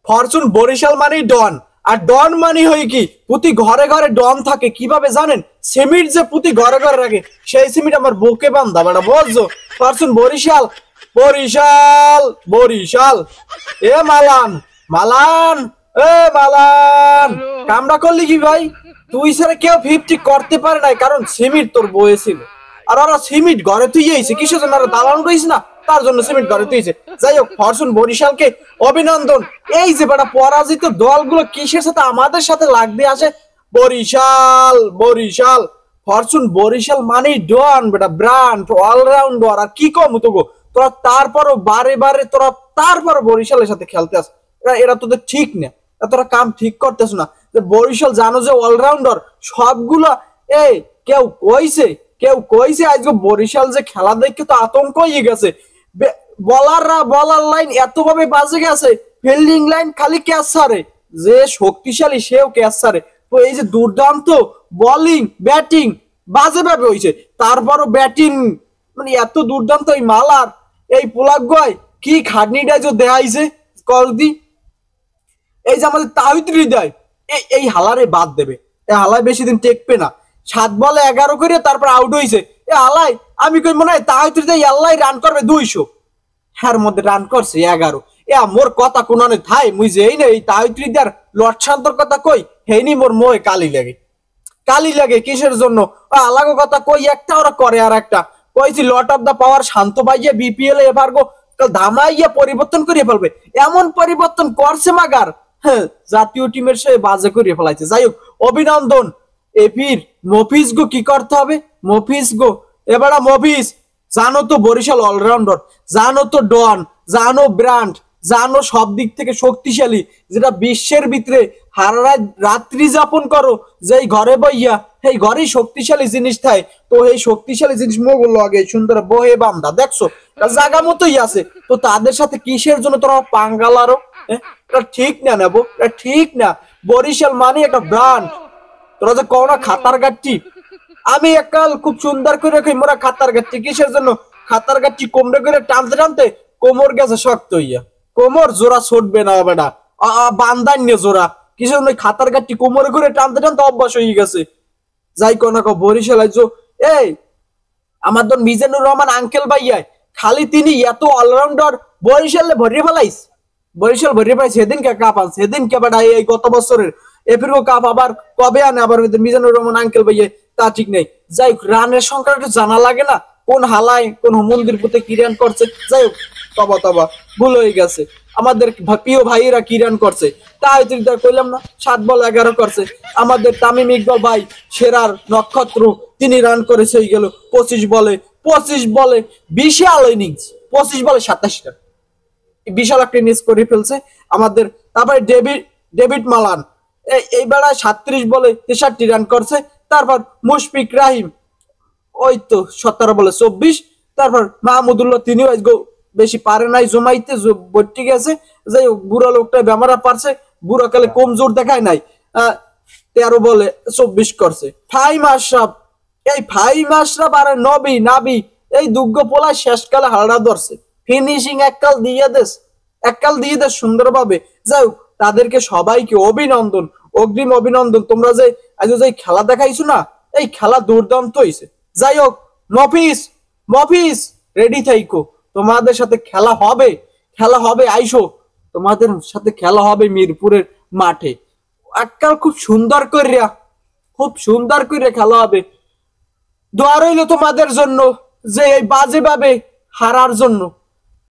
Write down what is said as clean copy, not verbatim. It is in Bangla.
ফরচুন বরিশাল মানেই ডন, আর ডন মানে হয় কি প্রতি ঘরে ঘরে ডন থাকে। কিভাবে জানেন? সিমিট যে প্রতি ঘরে ঘরে রাখে, সেই সিমিট আমার বুকে বান্ধা বেটা, বুঝছো? ফরচুন বরিশাল, বরিশাল বরিশাল। এ মালান, মালান, এ মালান, কামড়া করলি কি ভাই? তুই ছাড়া কেউ 50 করতে পারে নাই, কারণ সিমিট তোর বয়ে ছিল। আর ওরা সিমিট ঘরে তুই আইছে কিসের জন্য? ওরা দালান রইছে না, তার জন্য সিমিট ঘরে তুইছে। যাই হোক, ফরচুন বরিশালকে অভিনন্দন। এই যে বেটা পরাজিত দলগুলো কিসের সাথে আমাদের সাথে লাগবে আসে? বরিশাল বরিশাল। ফরচুন বরিশাল মানেই ডন বেটা, ব্র্যান্ড, অলরাউন্ডার। আর কি কম তো গো, তোরা তারপরও বারে বারে তোরা তারপরও বরিশালের সাথে খেলতে আস। এরা তোদের ঠিক না, তোরা কাম ঠিক করতেছ না। বরিশাল জানো যে অলরাউন্ডার সবগুলা। এই কেউ কইছে, কেউ কইছে আজকে বরিশাল যে খেলা দেখে তো আতঙ্ক হয়ে গেছে। বলাররা বলার লাইন এত ভাবে বাজে গেছে, ফিল্ডিং লাইন খালি ক্যাচ ছাড়ে, যে শক্তিশালী সেও ক্যাচ ছাড়ে। তো এই যে দুর্দান্ত বোলিং ব্যাটিং বাজে ভাবে হয়েছে, তারপরও ব্যাটিং মানে এত দুর্দান্ত। এই মালার এই পোলাগয় কি খাটনিটা যে দেখাইছে কলদি। এই যে আমাদের তাহিদ হৃদয়, এই হালারে বাদ দেবে, এই হালাই বেশি দিন টেকবে না। 7 বলে 11 করে তারপর আউট হয়েছে। এ হালাই আমি কই মনে হয় তাহিদ হৃদয় আল্লাহ রান করবে 200, হ্যার মধ্যে রান করছে 11। মোর কথা কোন থাই মুই যে এই না এই তাহিদ হৃদয় লট শান্তর কথা কই, হেনি মোর মোয়ে কালি লাগে, কালি লাগে। কিসের জন্য? আলাগো কথা কই একটা, ওরা করে আর একটা। কইছি লট অফ দা পাওয়ার শান্ত ভাইয়া বিপিএল এবার গো ধামাইয়া পরিবর্তন করিয়ে ফেলবে, এমন পরিবর্তন করছে মাগার। হ্যাঁ, জাতীয় টিমের সে বাজে করিয়ে ফেলাইছে। যাই হোক, অভিনন্দন। এপির মফিজ গো কি করতে হবে? মফিজ গো এবারে মফিজ, জানো তো বরিশাল অলরাউন্ডার, জানো তো ডন, জানো ব্র্যান্ড, জানো সব দিক থেকে শক্তিশালী, যেটা বিশ্বের ভিতরে হারা রাত্রি যাপন করো যেই ঘরে বইয়া, সেই ঘরেই শক্তিশালী জিনিস থাকে। তো এই শক্তিশালী জিনিস মোগল আগে সুন্দর বহে বান্ধা দেখছো, জায়গা মতোই আছে। তো তাদের সাথে কিসের জন্য তোরা পাঙ্গালারো? এটা ঠিক না নেবো, এটা ঠিক না। বরিশাল মানে একটা ব্র্যান্ড। তোরা যে কও না খাতার গাঠি, আমি একাল খুব সুন্দর করে মোরা খাতার গাঠি। কিসের জন্য? খাতার গাঠি কোমরে করে টানতে টানতে কোমর গেছে শক্ত হইয়া, কোমর জোড়া ছুটবে না বেটা, বান্ধান নিয়ে জোড়া। কিসের জন্য? খাতার গাঠি কোমরে করে টানতে টানতে অভ্যাস হয়ে গেছে। যাই কোন বরিশাল আইজো। এই আমার মিজানুর রহমান আঙ্কেল ভাইয়া, খালি তিনি এত অলরাউন্ডার, বরিশালে ভরিয়ে ফেলাইস, বরিশাল ভরিয়ে ফেলাইস। সেদিনকে কাপ আন, সেদিনকে বেটা এই গত বছরের এপ্রিল কাপ আবার কবে আনে আবার মিজানুর রহমান আঙ্কেল ভাইয়া, তা ঠিক নেই। যাই হোক, রানের সংখ্যা একটু জানা লাগে না, কোন হালায় কোন মন্দির পুঁতে কি রান করছে। যাই হোক, তবা তবা ভুল হয়ে গেছে। আমাদের প্রিয় ভাইয়েরা কি রান করছে তা হয়তো কইলাম না, 7 বল 11 করছে। আমাদের তামিম ইকবাল ভাই সেরার নক্ষত্র, তিনি রান করেছে হয়ে গেল 25 বলে, 25 বলে বিশাল ইনিংস, 25 বলে 27 রান, বিশাল একটা ইনিংস করে ফেলছে আমাদের। তারপরে ডেভিড মালান এই বেলায় 37 বলে 63 রান করছে। তারপর মুশফিক রাহিম ওই তো 17 বলে 24। তারপর মাহমুদুল্লাহ, তিনিও বেশি পারে নাই জমাইতে, বট্টি গেছে। যাই হোক, বুড়া লোকটা বেমারা পারছে, বুড়া কালে কমজোর দেখায় নাই, 13 বলে 24 করছে। ফাইম আশরাফ, এই ফাইম আশরাফ আর নাবি এই দুগ্গ পোলা শেষকালে হালড়া ধরছে, ফিনিশিং এককাল দিয়ে দেশ সুন্দরভাবে। যাই হোক, তাদেরকে সবাইকে অভিনন্দন, অগ্রিম অভিনন্দন। তোমরা যে আজ যে খেলা দেখাইছো না, এই খেলা দুর্দান্ত হয়েছে। যাই হোক, মফিস রেডি থাইকো, তোমাদের সাথে খেলা হবে, আইসো, তোমাদের সাথে খেলা হবে মিরপুরের মাঠে। এককাল খুব সুন্দর করে খেলা হবে। দোয়া রইল তোমাদের জন্য যে এই বাজে ভাবে হারার জন্য।